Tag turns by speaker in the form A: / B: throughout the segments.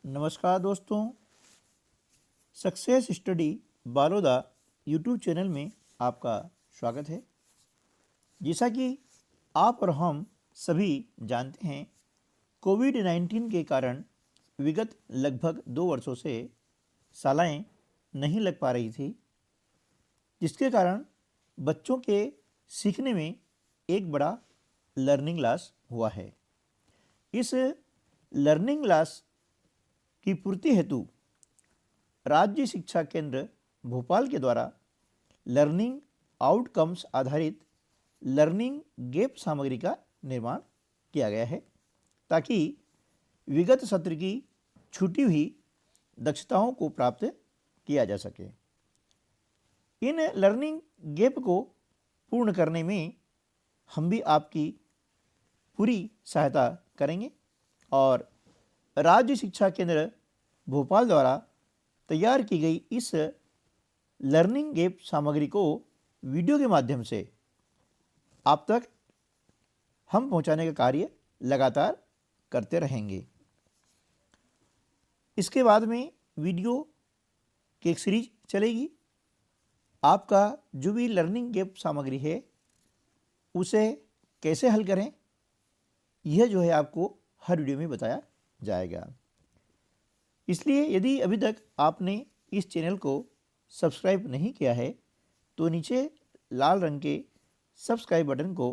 A: नमस्कार दोस्तों, success study Baloda YouTube channel में आपका स्वागत है। जैसा कि आप और हम सभी जानते हैं, कोविड-19 के कारण विगत लगभग 2 वर्षों से शालाएं नहीं लग पा रही थी, जिसके कारण बच्चों के सीखने में एक बड़ा लर्निंग लॉस हुआ है। इस लर्निंग लॉस की पूर्ति हेतु राज्य शिक्षा केंद्र भोपाल के द्वारा लर्निंग आउटकम्स आधारित लर्निंग गैप सामग्री का निर्माण किया गया है, ताकि विगत सत्र की छूटी हुई दक्षताओं को प्राप्त किया जा सके। इन लर्निंग गैप को पूर्ण करने में हम भी आपकी पूरी सहायता करेंगे और राज्य शिक्षा केंद्र भोपाल द्वारा तैयार की गई इस लर्निंग गैप सामग्री को वीडियो के माध्यम से आप तक हम पहुंचाने का कार्य लगातार करते रहेंगे। इसके बाद में वीडियो की एक सीरीज चलेगी। आपका जो भी लर्निंग गैप सामग्री है उसे कैसे हल करें, यह जो है आपको हर वीडियो में बताया जाएगा। इसलिए यदि अभी तक आपने इस चैनल को सब्सक्राइब नहीं किया है तो नीचे लाल रंग के सब्सक्राइब बटन को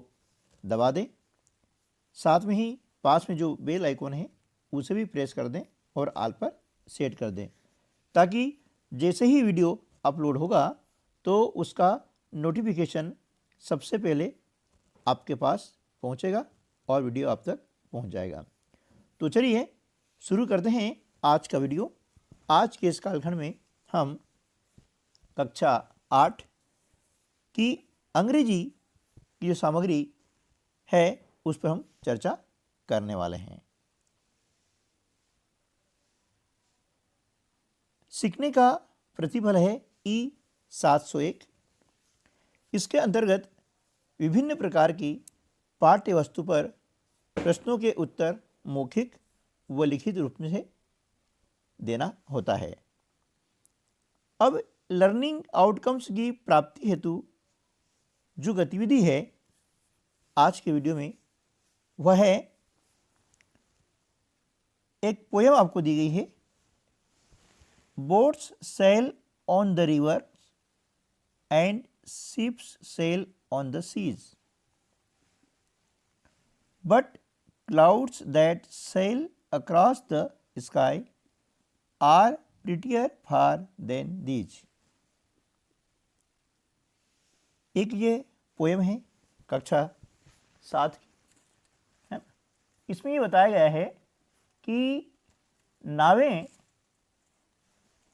A: दबा दें। साथ में ही पास में जो बेल आइकॉन है उसे भी प्रेस कर दें और ऑल पर सेट कर दें, ताकि जैसे ही वीडियो अपलोड होगा तो उसका नोटिफिकेशन सबसे पहले आपके पास पहुंचेगा और वीडियो आप तक पहुंच जाएगा। तो चलिए शुरू करते हैं आज का वीडियो। आज के इस कालखंड में हम कक्षा 8 की अंग्रेजी की जो सामग्री है उस पर हम चर्चा करने वाले हैं। सीखने का प्रतिफल है E701। इसके अंतर्गत विभिन्न प्रकार की पाठ्य वस्तु पर प्रश्नों के उत्तर मौखिक व लिखित रूप में से देना होता है। अब लर्निंग आउटकम्स की प्राप्ति हेतु जो गतिविधि है आज के वीडियो में, वह है एक पोयम आपको दी गई है। Boats sail on the river and ships sail on the seas, but clouds that sail across the sky are prettier far than these। एक ये पोएम है कक्षा 7 की, है ना। इसमें ये बताया गया है कि नावें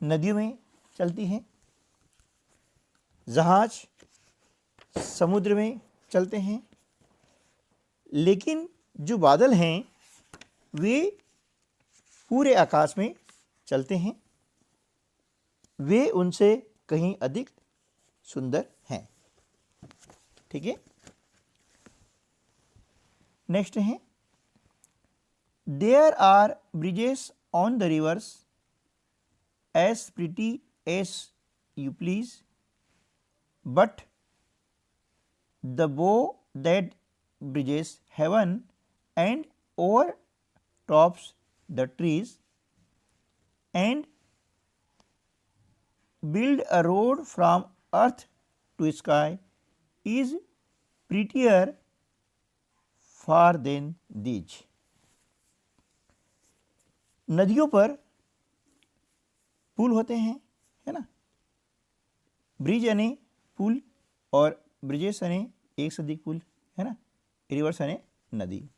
A: नदियों में चलती हैं, जहाज समुद्र में चलते हैं, लेकिन जो बादल हैं वे पूरे आकाश में चलते हैं, वे उनसे कहीं अधिक सुंदर हैं। ठीक है। नेक्स्ट है, there are bridges on the rivers as pretty as you please, but the bow that bridges heaven and overtops the trees and build a road from earth to sky is prettier far than these। नदियों पर पुल होते हैं, है ना। Bridge यानी पुल और bridges यानी एक से अधिक पुल, है ना। रिवर्स यानी नदी।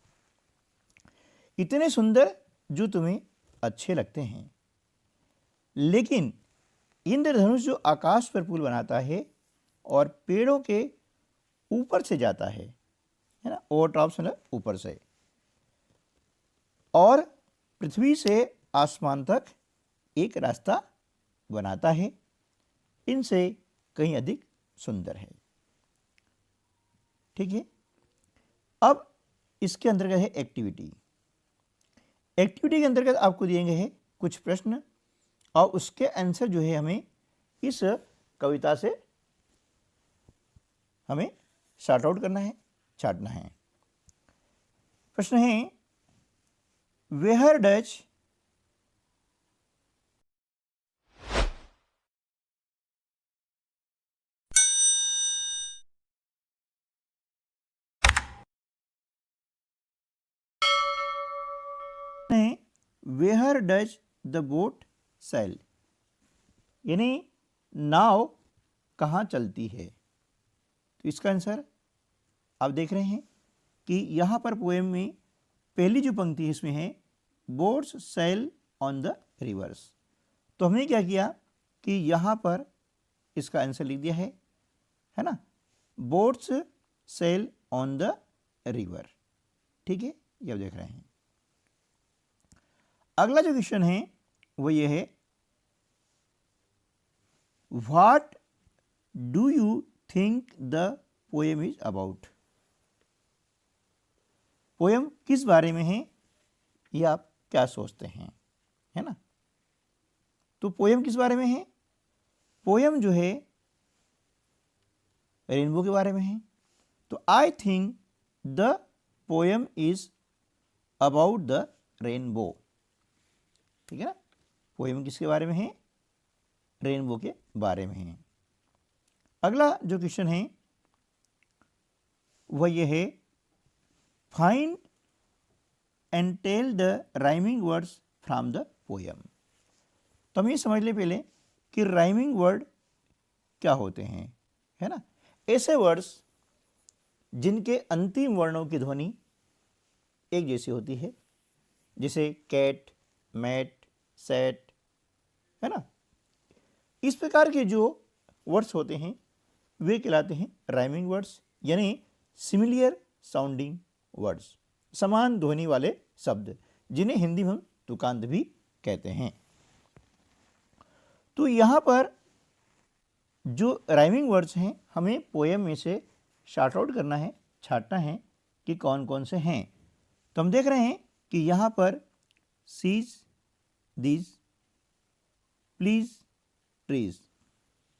A: इतने सुंदर जो तुम्हें अच्छे लगते हैं, लेकिन इंद्रधनुष जो आकाश पर पुल बनाता है और पेड़ों के ऊपर से जाता है ना, ओवर टॉप्स मतलब ऊपर से, और पृथ्वी से आसमान तक एक रास्ता बनाता है, इनसे कहीं अधिक सुंदर है। ठीक है। अब इसके अंतर्गत है एक्टिविटी। एक्टिविटी के अंतर्गत आपको दिए गए हैं कुछ प्रश्न और उसके आंसर जो है हमें इस कविता से हमें शॉर्ट आउट करना है, छांटना है। प्रश्न है, where does where does the boat sail, यानी नाव कहाँ चलती है। तो इसका आंसर आप देख रहे हैं कि यहाँ पर पोएम में पहली जो पंक्ति है इसमें है boats sail on the rivers. तो हमने क्या किया कि यहाँ पर इसका आंसर लिख दिया है ना, boats sail on the river. ठीक है, ये आप देख रहे हैं। अगला जो क्वेश्चन है वो ये है, what do you think the poem is about. Poem किस बारे में है, ये आप क्या सोचते हैं, है ना। तो पोएम किस बारे में है, पोएम जो है रेनबो के बारे में है। तो I think the poem is about the rainbow. ठीक है ना, पोएम किसके बारे में है, रेनबो के बारे में है। अगला जो क्वेश्चन है वह यह है, find and tell the rhyming words from the poem. तो हम ये समझ ले पहले कि राइमिंग वर्ड क्या होते हैं, है ना। ऐसे वर्ड्स जिनके अंतिम वर्णों की ध्वनि एक जैसी होती है, जैसे कैट, मैट, सेट, है ना। इस प्रकार के जो वर्ड्स होते हैं वे कहलाते हैं राइमिंग वर्ड्स, यानी सिमिलियर साउंडिंग वर्ड्स, समान ध्वनि वाले शब्द, जिन्हें हिंदी में हम तुकांत भी कहते हैं। तो यहाँ पर जो राइमिंग वर्ड्स हैं हमें पोएम में से शॉर्ट आउट करना है, छांटना है कि कौन कौन से हैं। तो हम देख रहे हैं कि यहाँ पर सीज, दीज, प्लीज, ट्रीज,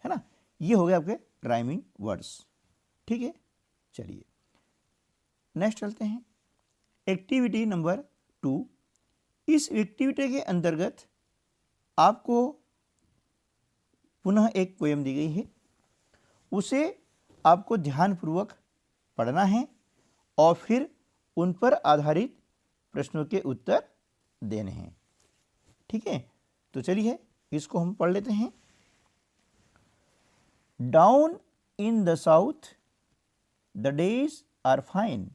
A: है ना, ये हो गए आपके राइमिंग वर्ड्स। ठीक है, चलिए नेक्स्ट चलते हैं। Activity number 2। इस एक्टिविटी के अंतर्गत आपको पुनः एक पोएम दी गई है, उसे आपको ध्यानपूर्वक पढ़ना है और फिर उन पर आधारित प्रश्नों के उत्तर देने हैं। ठीक है, तो चलिए इसको हम पढ़ लेते हैं। Down in the south the days are fine,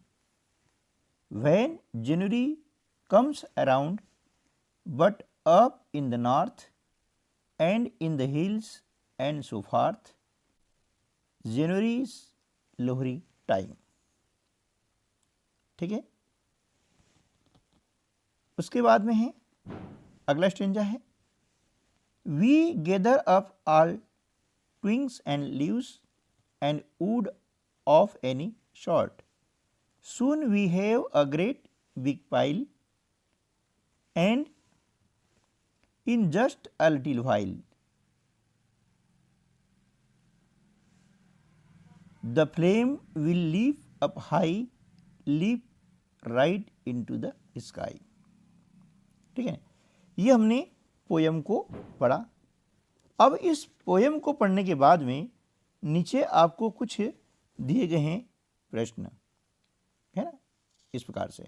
A: when January comes around, but up in the north and in the hills and so forth, January's Lohri time. ठीक है, उसके बाद में है अगला स्टेंजा है, we gather up all twigs and leaves and wood of any sort, soon we have a great big pile, and in just a little while the flame will leap up high, leap right into the sky। ठीक है, ये हमने poem को पढ़ा। अब इस poem को पढ़ने के बाद में नीचे आपको कुछ दिए गए हैं प्रश्न, है ना। इस प्रकार से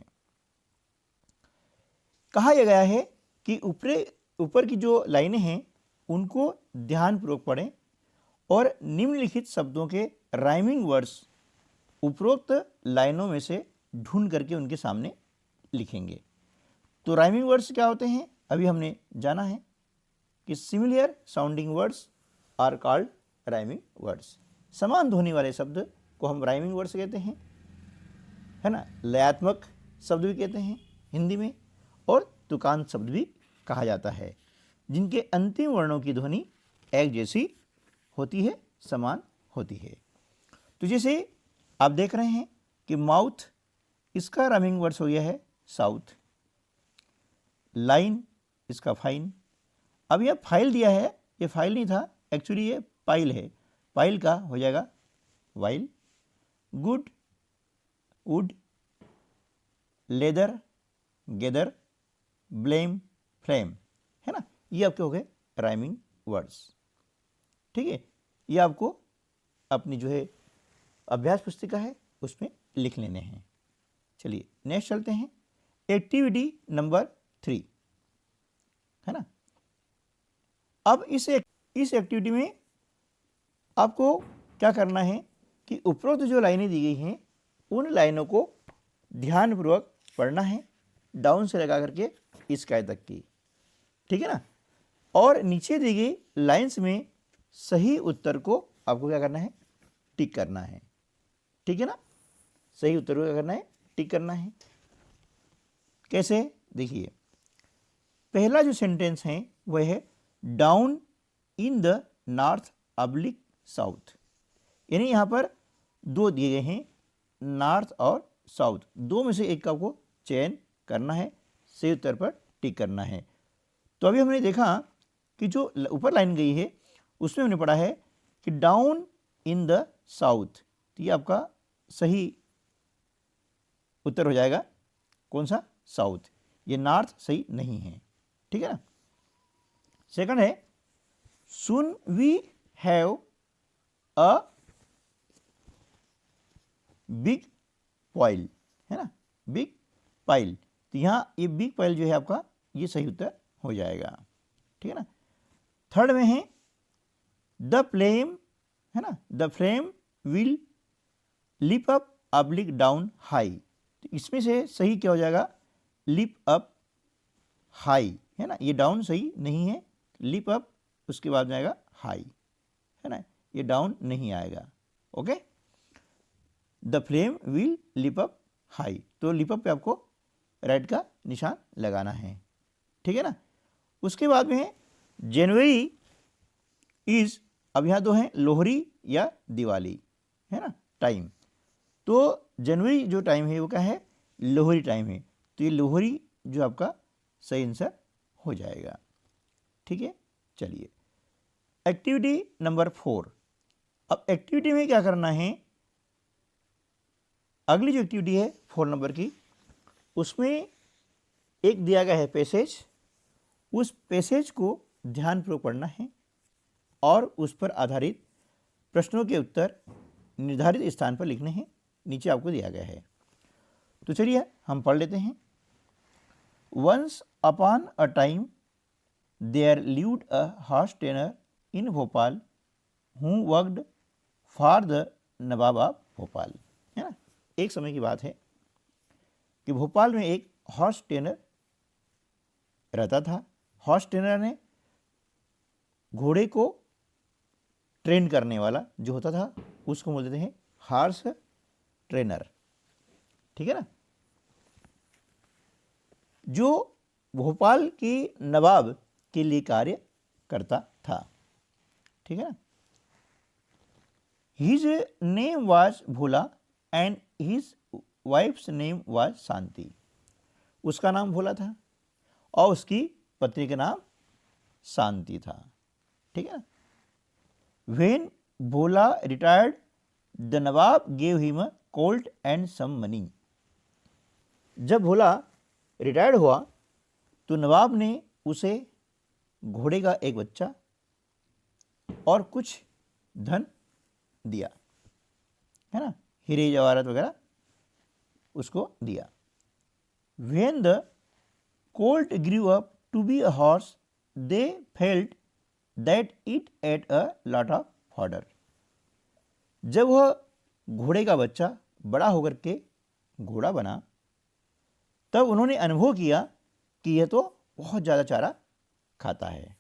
A: कहा यह गया है कि ऊपर की जो लाइनें हैं उनको ध्यानपूर्वक पढ़ें और निम्नलिखित शब्दों के राइमिंग वर्ड्स उपरोक्त लाइनों में से ढूंढ करके उनके सामने लिखेंगे। तो राइमिंग वर्ड्स क्या होते हैं अभी हमने जाना है कि similar sounding words are called rhyming words. समान ध्वनि वाले शब्द को हम राइमिंग वर्ड्स कहते हैं, है ना। लयात्मक शब्द भी कहते हैं हिंदी में, और तुकांत शब्द भी कहा जाता है, जिनके अंतिम वर्णों की ध्वनि एक जैसी होती है, समान होती है। तो जैसे आप देख रहे हैं कि माउथ, इसका राइमिंग वर्ड्स हो गया है साउथ। लाइन इसका फाइन। अब यह फाइल दिया है, ये फाइल नहीं था, एक्चुअली ये पाइल है, पाइल का हो जाएगा while. Good, wood, leather, gather, blame, flame, है ना, ये आपके हो गए राइमिंग वर्ड्स। ठीक है, ये आपको अपनी जो है अभ्यास पुस्तिका है उसमें लिख लेने हैं। चलिए नेक्स्ट चलते हैं, एक्टिविटी नंबर 3, है ना। अब इस एक्टिविटी में आपको क्या करना है कि उपरोक्त जो लाइनें दी गई हैं उन लाइनों को ध्यानपूर्वक पढ़ना है, डाउन से लगा करके इस काय तक की, ठीक है ना। और नीचे दी गई लाइंस में सही उत्तर को आपको क्या करना है, टिक करना है, ठीक है ना। सही उत्तर को क्या करना है, टिक करना है। कैसे, देखिए पहला जो सेंटेंस है वह है down in the north oblique south, यानी यहाँ पर दो दिए गए हैं, नॉर्थ और साउथ, दो में से एक का आपको चयन करना है, सही उत्तर पर टिक करना है। तो अभी हमने देखा कि जो ऊपर लाइन गई है उसमें हमने पढ़ा है कि डाउन इन द साउथ, तो ये आपका सही उत्तर हो जाएगा, कौन सा, साउथ, ये नॉर्थ सही नहीं है, ठीक है ना। सेकंड है सुन we have a big pile, है ना, बिग पाइल, तो यहाँ ये बिग पाइल जो है आपका ये सही उत्तर हो जाएगा, ठीक है ना। थर्ड में है द फ्लेम, है ना, the flame will lip up oblique down high, तो इसमें से सही क्या हो जाएगा, लिप अप हाई, है ना, ये डाउन सही नहीं है, लिप अप उसके बाद में आएगा हाई, है ना, ये डाउन नहीं आएगा, okay. The flame will lip up high, तो लिप अप पे आपको राइट का निशान लगाना है, ठीक है ना। उसके बाद में जनवरी इज, अब यहाँ दो हैं लोहरी या दिवाली, है ना, टाइम, तो जनवरी जो टाइम है वो क्या है, लोहरी टाइम है, तो ये लोहरी जो आपका सही आंसर हो जाएगा, ठीक है। चलिए एक्टिविटी नंबर 4, अब एक्टिविटी में क्या करना है, अगली जो एक्टिविटी है 4 नंबर की, उसमें एक दिया गया है पैसेज, उस पैसेज को ध्यानपूर्वक पढ़ना है और उस पर आधारित प्रश्नों के उत्तर निर्धारित स्थान पर लिखने हैं, नीचे आपको दिया गया है। तो चलिए हम पढ़ लेते हैं। Once upon a time there lived a horse trainer in Bhopal who worked for the nawab of Bhopal, है ना। एक समय की बात है कि भोपाल में एक हॉर्स ट्रेनर रहता था। हॉर्स ट्रेनर ने घोड़े को ट्रेन करने वाला जो होता था उसको बोलते हैं हॉर्स ट्रेनर, ठीक है ना, जो भोपाल के नवाब के लिए कार्य करता था, ठीक है ना। His name was Bhola and his wife's name was Shanti, उसका नाम भोला था और उसकी पत्नी का नाम शांति था, ठीक है ना। When Bhola retired the nawab gave him a colt and some money, जब भोला रिटायर्ड हुआ तो नवाब ने उसे घोड़े का एक बच्चा और कुछ धन दिया, है ना, हीरे जवाहरात वगैरह उसको दिया। When the colt grew up to be a horse, they felt that it ate a lot of fodder. जब वह घोड़े का बच्चा बड़ा होकर के घोड़ा बना तब उन्होंने अनुभव किया कि यह तो बहुत ज़्यादा चारा खाता है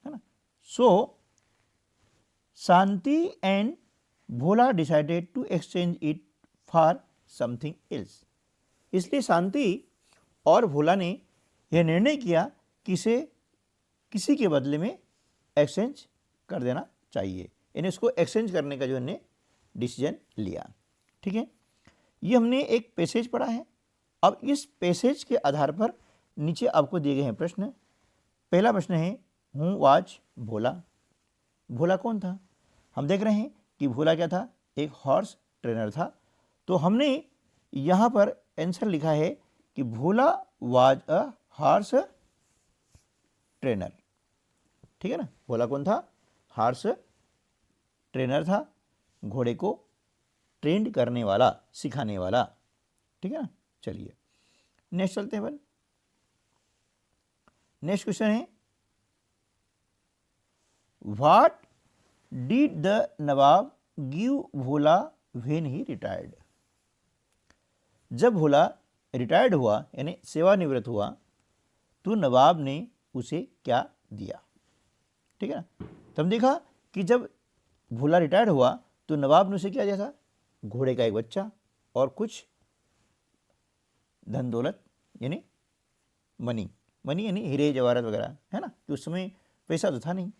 A: ना। So Shanti and Bhola decided to exchange it for something else, इसलिए शांति और भोला ने यह निर्णय किया कि इसे किसी के बदले में एक्सचेंज कर देना चाहिए, यानी इसको एक्सचेंज करने का जो हमने डिसीजन लिया, ठीक है। ये हमने एक पैसेज पढ़ा है। अब इस पैसेज के आधार पर नीचे आपको दिए गए हैं प्रश्न, पहला प्रश्न है हु वाज भोला। भोला कौन था? हम देख रहे हैं कि भोला क्या था? एक हॉर्स ट्रेनर था। तो हमने यहाँ पर आंसर लिखा है कि भोला वाज अ हॉर्स ट्रेनर। ठीक है ना, भोला कौन था? हॉर्स ट्रेनर था, घोड़े को ट्रेंड करने वाला, सिखाने वाला। ठीक है ना, चलिए नेक्स्ट चलते हैं। नेक्स्ट क्वेश्चन है what did the nawab give Bhola when he retired. जब भोला रिटायर्ड हुआ यानी सेवानिवृत्त हुआ तो नवाब ने उसे क्या दिया? ठीक है ना, तो हम देखा कि जब भोला रिटायर्ड हुआ तो नवाब ने उसे क्या दिया था? घोड़े का एक बच्चा और कुछ धन दौलत यानी मनी यानी हीरे जवाहरात वगैरह, है ना, कि उस समय पैसा तो था नहीं।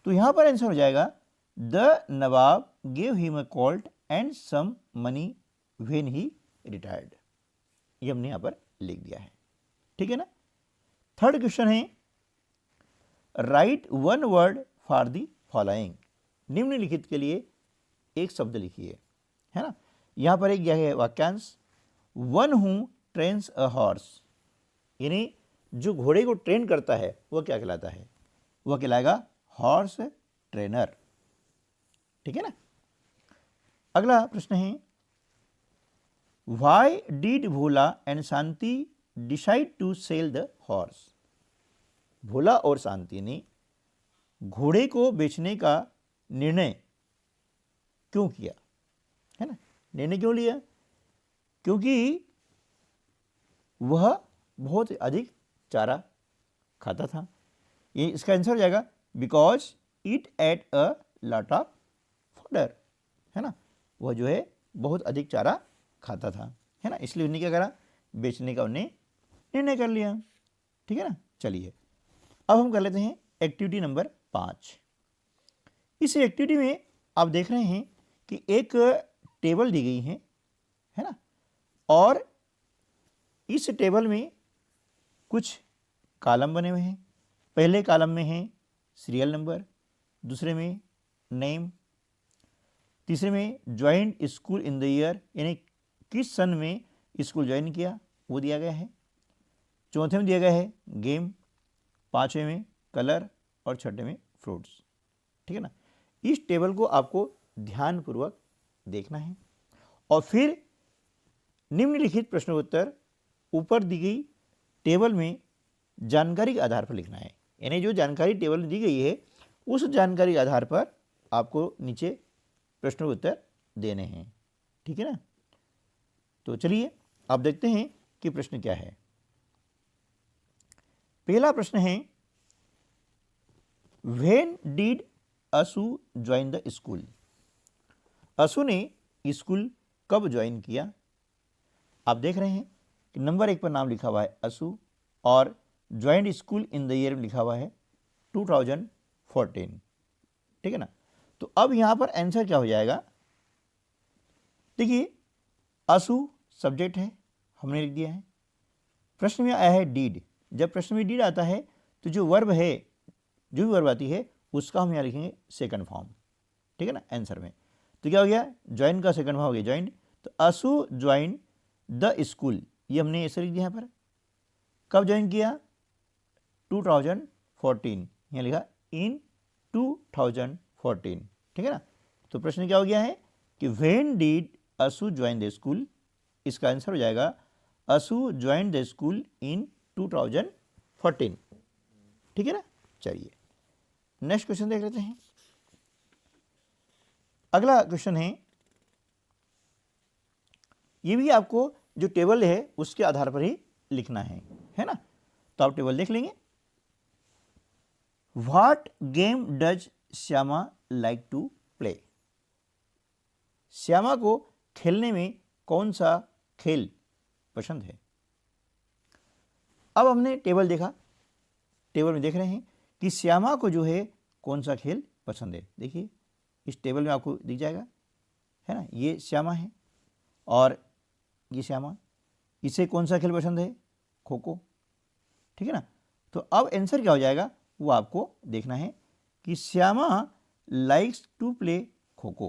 A: तो यहाँ पर आंसर हो जाएगा the nawab give him a colt and some money when he retired. ये हमने यहाँ पर लिख दिया है। ठीक है ना। थर्ड क्वेश्चन है right one word for the following. निम्नलिखित के लिए एक शब्द लिखिए, है ना। यहाँ पर एक यह है वाक्यांश one who trains a horse, यानी जो घोड़े को ट्रेन करता है वह क्या कहलाता है? वह कहलाएगा हॉर्स ट्रेनर। ठीक है ना। अगला प्रश्न है why did Bhola and Shanti decide to sell the horse. Bhola और शांति ने घोड़े को बेचने का निर्णय क्यों किया? है ना, निर्णय क्यों लिया? क्योंकि वह बहुत अधिक चारा खाता था। ये इसका आंसर हो जाएगा because it at a lot of fodder, है ना, वह जो है बहुत अधिक चारा खाता था, है ना, इसलिए उन्हें क्या करा? बेचने का उन्हें निर्णय कर लिया। ठीक है ना। चलिए अब हम कर लेते हैं एक्टिविटी नंबर 5। इस एक्टिविटी में आप देख रहे हैं कि एक टेबल दी गई है ना, और इस टेबल में कुछ कॉलम बने हुए हैं। पहले कॉलम में है सीरियल नंबर, दूसरे में नेम, तीसरे में joint school in the year यानी किस सन में स्कूल ज्वाइन किया वो दिया गया है, चौथे में दिया गया है गेम, पाँचवें में कलर और छठे में फ्रूट्स। ठीक है ना। इस टेबल को आपको ध्यानपूर्वक देखना है और फिर निम्नलिखित प्रश्नोत्तर ऊपर दी गई टेबल में जानकारी के आधार पर लिखना है। यानी जो जानकारी टेबल में दी गई है उस जानकारी के आधार पर आपको नीचे प्रश्नोत्तर देने हैं। ठीक है ना। तो चलिए आप देखते हैं कि प्रश्न क्या है। पहला प्रश्न है व्हेन डिड असु ज्वाइन द स्कूल। असु ने स्कूल कब ज्वाइन किया? आप देख रहे हैं कि नंबर 1 पर नाम लिखा हुआ है असु और joint school in the year में लिखा हुआ है 2014। ठीक है ना। तो अब यहां पर आंसर क्या हो जाएगा? देखिए असु सब्जेक्ट है, हमने लिख दिया है। प्रश्न में आया है डीड। जब प्रश्न में डीड आता है तो जो वर्ब है, जो भी वर्ब आती है उसका हम यहाँ लिखेंगे सेकंड फॉर्म। ठीक है ना, आंसर में। तो क्या हो गया? ज्वाइन का सेकंड फॉर्म हो गया ज्वाइंट। तो असु ज्वाइन द स्कूल, ये हमने ऐसे लिख दिया यहाँ पर। कब ज्वाइन किया? 2014, यहाँ लिखा इन 2014। ठीक है ना। तो प्रश्न क्या हो गया है कि व्हेन डिड असु ज्वाइन द स्कूल। इसका आंसर हो जाएगा असु ज्वाइन द स्कूल इन 2014। ठीक है ना। चलिए नेक्स्ट क्वेश्चन देख लेते हैं। अगला क्वेश्चन है, ये भी आपको जो टेबल है उसके आधार पर ही लिखना है ना। तो आप टेबल देख लेंगे। What game does Shyama like to play. श्यामा को खेलने में कौन सा खेल पसंद है? अब हमने टेबल देखा, टेबल में देख रहे हैं कि श्यामा को जो है कौन सा खेल पसंद है। देखिए इस टेबल में आपको दिख जाएगा, है ना, ये श्यामा है और ये श्यामा, इसे कौन सा खेल पसंद है? खो खो। ठीक है ना। तो अब आंसर क्या हो जाएगा वो आपको देखना है कि Shyama likes to play kho kho,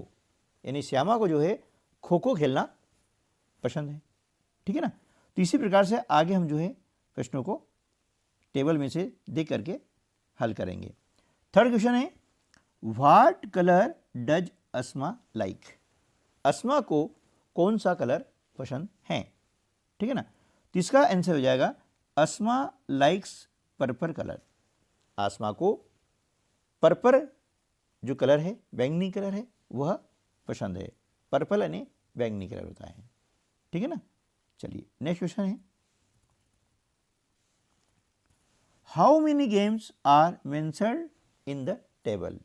A: यानी श्यामा को जो है खो खो खेलना पसंद है। ठीक है ना। तो इसी प्रकार से आगे हम जो है प्रश्नों को टेबल में से देख करके हल करेंगे। थर्ड क्वेश्चन है what colour does Asma like, Asma को कौन सा कलर पसंद है। ठीक है ना। तो इसका आंसर हो जाएगा अस्मा लाइक्स पर्पल कलर, अस्मा को पर्पल जो कलर है, बैंगनी कलर है, वह पसंद है। पर्पल यानी बैंगनी कलर होता है। ठीक है ना। चलिए नेक्स्ट क्वेश्चन है how many games are mentioned in the table,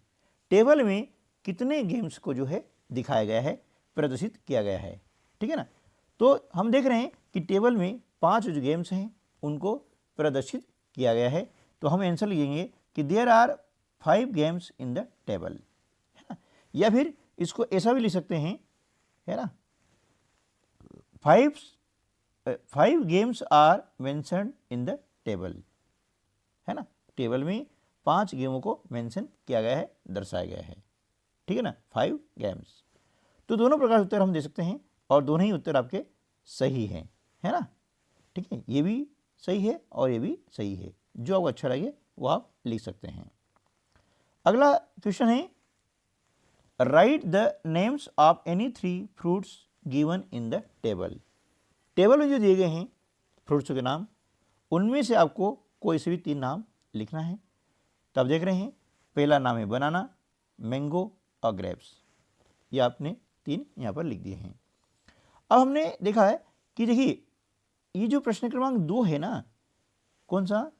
A: table में कितने गेम्स को जो है दिखाया गया है, प्रदर्शित किया गया है। ठीक है ना। तो हम देख रहे हैं कि टेबल में 5 जो गेम्स हैं उनको प्रदर्शित किया गया है। तो हम आंसर लिखेंगे कि there are 5 games in the table, है ना। या फिर इसको ऐसा भी लिख सकते हैं, है ना, 5 games are mentioned in the table, है ना। टेबल में 5 गेमों को मेंशन किया गया है, दर्शाया गया है। ठीक है ना, 5 गेम्स। तो दोनों प्रकार के उत्तर हम दे सकते हैं और दोनों ही उत्तर आपके सही हैं, है ना। ठीक है, ये भी सही है और ये भी सही है, जो आपको अच्छा लगे वो आप लिख सकते हैं। अगला क्वेश्चन है right the names of any 3 fruits given in the table, table में जो दिए गए हैं फ्रूट्सों के नाम, उनमें से आपको कोई से भी 3 नाम लिखना है। तो आप देख रहे हैं पहला नाम है बनाना, मैंगो और ग्रेप्स, ये आपने 3 यहाँ पर लिख दिए हैं। अब हमने देखा है कि देखिए ये जो प्रश्न क्रमांक 2 है ना, कौन सा,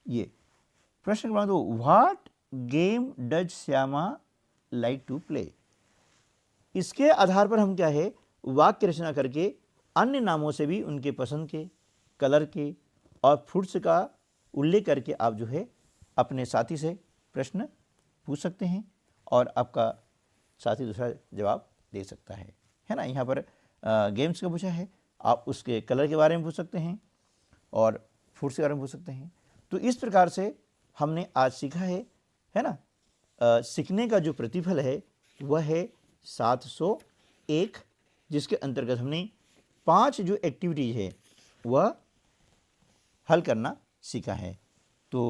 A: ये प्रश्न क्रमांक 2, what game does Shyama like to play, इसके आधार पर हम क्या है वाक्य रचना करके अन्य नामों से भी उनके पसंद के, कलर के और फ्रूट्स का उल्लेख करके आप जो है अपने साथी से प्रश्न पूछ सकते हैं और आपका साथी दूसरा जवाब दे सकता है ना। यहाँ पर गेम्स का पूछा है, आप उसके कलर के बारे में पूछ सकते हैं और फ्रूट्स के बारे में पूछ सकते हैं। तो इस प्रकार से हमने आज सीखा है ना। सीखने का जो प्रतिफल है वह है 701, जिसके अंतर्गत हमने 5 जो एक्टिविटीज है वह हल करना सीखा है। तो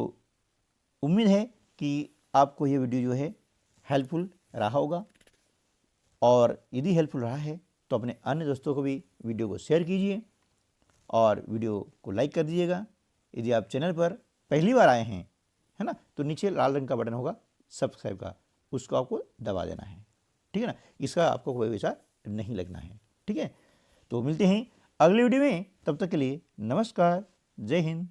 A: उम्मीद है कि आपको ये वीडियो जो है हेल्पफुल रहा होगा, और यदि हेल्पफुल रहा है तो अपने अन्य दोस्तों को भी वीडियो को शेयर कीजिए और वीडियो को लाइक कर दीजिएगा। यदि आप चैनल पर पहली बार आए हैं, है ना, तो नीचे लाल रंग का बटन होगा सब्सक्राइब का, उसको आपको दबा देना है। ठीक है ना, इसका आपको कोई पैसा नहीं लगना है। ठीक है, तो मिलते हैं अगले वीडियो में, तब तक के लिए नमस्कार, जय हिंद।